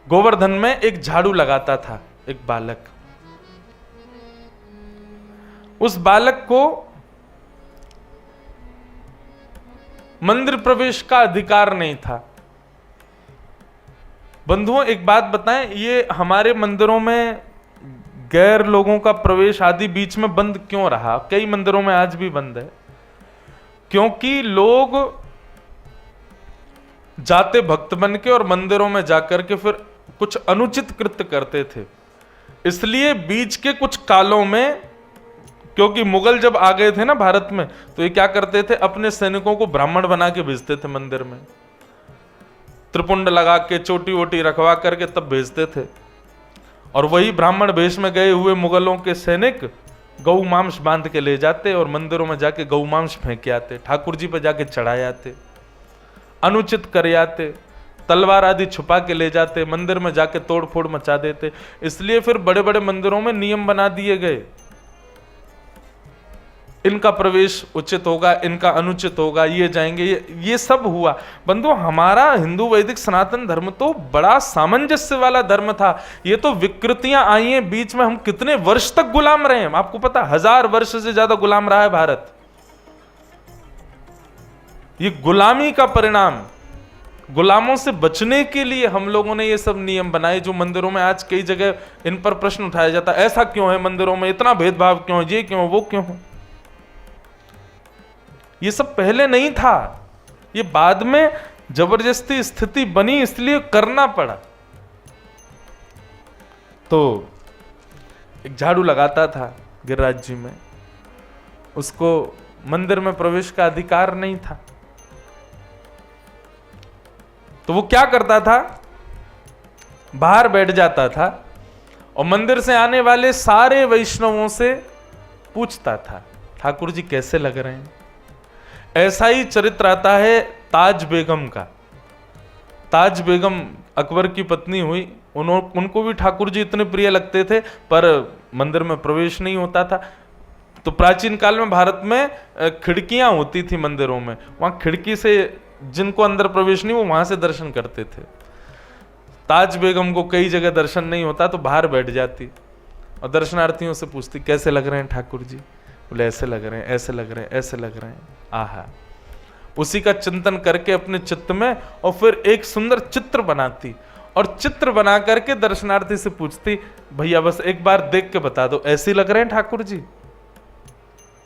गोवर्धन में एक झाड़ू लगाता था एक बालक। उस बालक को मंदिर प्रवेश का अधिकार नहीं था। बंधुओं एक बात बताएं, ये हमारे मंदिरों में गैर लोगों का प्रवेश आदि बीच में बंद क्यों रहा? कई मंदिरों में आज भी बंद है, क्योंकि लोग जाते भक्त बन के और मंदिरों में जाकर के फिर कुछ अनुचित कृत्य करते थे। इसलिए बीच के कुछ कालों में, क्योंकि मुगल जब आ गए थे ना भारत में, तो ये क्या करते थे, अपने सैनिकों को ब्राह्मण बना के भेजते थे मंदिर में, त्रिपुंड लगा के चोटी वोटी रखवा करके तब भेजते थे। और वही ब्राह्मण वेश में गए हुए मुगलों के सैनिक गौ मांस बांध के ले जाते और मंदिरों में जाके गौ मांस फेंक के आते, ठाकुर जी पर जाके चढ़ाए आते, अनुचित कर आते, तलवार आदि छुपा के ले जाते, मंदिर में जाके तोड़ फोड़ मचा देते। इसलिए फिर बड़े बड़े मंदिरों में नियम बना दिए गए, इनका प्रवेश उचित होगा, इनका अनुचित होगा, ये जाएंगे, ये सब हुआ। बंधु हमारा हिंदू वैदिक सनातन धर्म तो बड़ा सामंजस्य वाला धर्म था। ये तो विकृतियां आई हैं बीच में, हम कितने वर्ष तक गुलाम रहे हैं, आपको पता 1000 वर्ष से ज्यादा गुलाम रहा है भारत। ये गुलामी का परिणाम, गुलामों से बचने के लिए हम लोगों ने ये सब नियम बनाए, जो मंदिरों में आज कई जगह इन पर प्रश्न उठाया जाता है, ऐसा क्यों है मंदिरों में, इतना भेदभाव क्यों, ये क्यों, वो क्यों। ये सब पहले नहीं था, ये बाद में जबरदस्ती स्थिति बनी, इसलिए करना पड़ा। तो एक झाड़ू लगाता था गिरिराज जी में, उसको मंदिर में प्रवेश का अधिकार नहीं था। तो वो क्या करता था, बाहर बैठ जाता था और मंदिर से आने वाले सारे वैष्णवों से पूछता था, ठाकुर जी कैसे लग रहे हैं। ऐसा ही चरित्र आता है ताज बेगम का। ताज बेगम अकबर की पत्नी हुई, उनको भी ठाकुर जी इतने प्रिय लगते थे, पर मंदिर में प्रवेश नहीं होता था। तो प्राचीन काल में भारत में खिड़कियां होती थी मंदिरों में, वहां खिड़की से जिनको अंदर प्रवेश नहीं वो वहां से दर्शन करते थे। ताज बेगम को कई जगह दर्शन नहीं होता तो बाहर बैठ जाती और दर्शनार्थियों से पूछती कैसे लग रहे हैं ठाकुर जी। बोले ऐसे लग रहे हैं, ऐसे लग रहे हैं, ऐसे लग रहे हैं। आहा, उसी का चिंतन करके अपने चित्त में और फिर एक सुंदर चित्र बनाती और चित्र बना करके दर्शनार्थी से पूछती, भैया बस एक बार देख के बता दो ऐसे लग रहे हैं ठाकुर जी।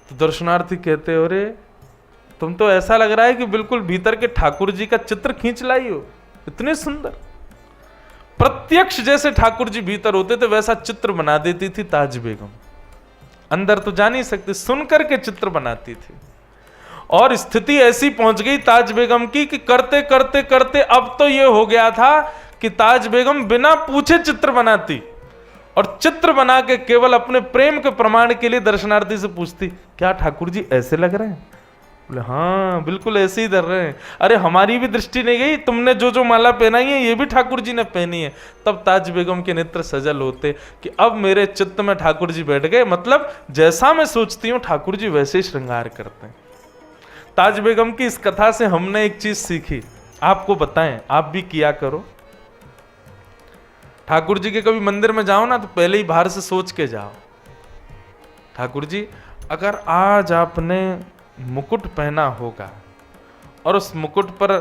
तो दर्शनार्थी कहते अरे तुम तो ऐसा लग रहा है कि बिल्कुल भीतर के ठाकुर जी का चित्र खींच लाई हो, इतने सुंदर। प्रत्यक्ष जैसे ठाकुर जी भीतर होते थे वैसा चित्र बना देती थी ताज बेगम। अंदर तो जा नहीं सकती, सुन करके चित्र बनाती थी। और स्थिति ऐसी पहुंच गई ताज बेगम की कि करते करते करते अब तो यह हो गया था कि ताज बेगम बिना पूछे चित्र बनाती और चित्र बना के केवल अपने प्रेम के प्रमाण के लिए दर्शनार्थी से पूछती, क्या ठाकुर जी ऐसे लग रहे हैं। बोले हाँ बिल्कुल ऐसे ही धर रहे हैं। अरे हमारी भी दृष्टि नहीं गई, तुमने जो जो माला पहनाई है ये भी ठाकुर जी ने पहनी है। तब ताज बेगम के नेत्र सजल होते कि अब मेरे चित्त में ठाकुर जी बैठ गए, मतलब जैसा मैं सोचती हूँ ठाकुर जी वैसे ही श्रृंगार करते हैं। ताज बेगम की इस कथा से हमने एक चीज सीखी, आपको बताएं, आप भी किया करो। ठाकुर जी के कभी मंदिर में जाओ ना तो पहले ही बाहर से सोच के जाओ, ठाकुर जी अगर आज आपने मुकुट पहना होगा और उस मुकुट पर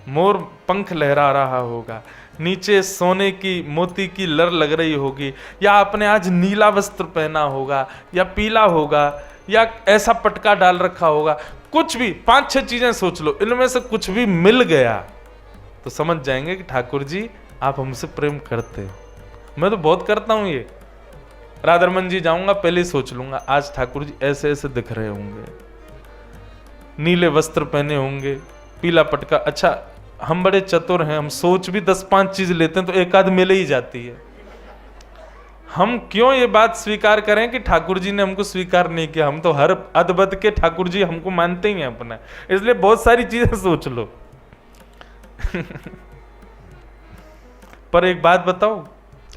मोर पंख लहरा रहा होगा, नीचे सोने की मोती की लर लग रही होगी, या आपने आज नीला वस्त्र पहना होगा या पीला होगा या ऐसा पटका डाल रखा होगा, कुछ भी 5-6 चीजें सोच लो, इनमें से कुछ भी मिल गया तो समझ जाएंगे कि ठाकुर जी आप हमसे प्रेम करते हो। मैं तो बहुत करता हूं ये, राधारमन जी जाऊंगा पहले ही सोच लूंगा आज ठाकुर जी ऐसे ऐसे दिख रहे होंगे, नीले वस्त्र पहने होंगे, पीला पटका। अच्छा हम बड़े चतुर हैं, हम सोच भी 10-5 चीज लेते हैं तो एक आध मिल ही जाती है। हम क्यों ये बात स्वीकार करें कि ठाकुर जी ने हमको स्वीकार नहीं किया, हम तो हर अदबद के ठाकुर जी हमको मानते ही हैं अपना, इसलिए बहुत सारी चीजें सोच लो। पर एक बात बताओ,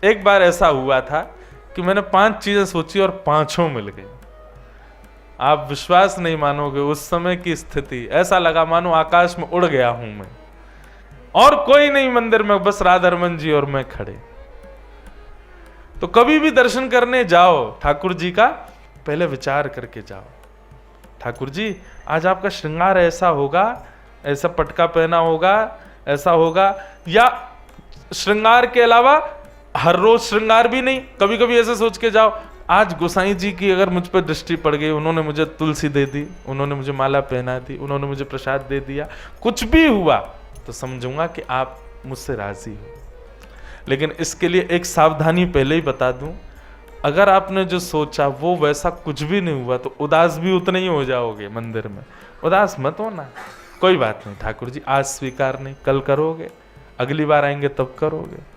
एक बार ऐसा हुआ था कि मैंने 5 चीजें सोची और 5 मिल गई। आप विश्वास नहीं मानोगे, उस समय की स्थिति ऐसा लगा मानो आकाश में उड़ गया हूं मैं। और कोई नहीं मंदिर में, बस राधा रमन जी और मैं खड़े। तो कभी भी दर्शन करने जाओ ठाकुर जी का, पहले विचार करके जाओ, ठाकुर जी आज आपका श्रृंगार ऐसा होगा, ऐसा पटका पहना होगा, ऐसा होगा, या श्रृंगार के अलावा हर रोज श्रृंगार भी नहीं, कभी कभी ऐसे सोच के जाओ, आज गोसाई जी की अगर मुझ पर दृष्टि पड़ गई, उन्होंने मुझे तुलसी दे दी, उन्होंने मुझे माला पहना दी, उन्होंने मुझे प्रसाद दे दिया, कुछ भी हुआ तो समझूंगा कि आप मुझसे राजी हो। लेकिन इसके लिए एक सावधानी पहले ही बता दूं, अगर आपने जो सोचा वो वैसा कुछ भी नहीं हुआ तो उदास भी उतने ही हो जाओगे मंदिर में। उदास मत होना, कोई बात नहीं ठाकुर जी आज स्वीकार नहीं, कल करोगे, अगली बार आएंगे तब करोगे।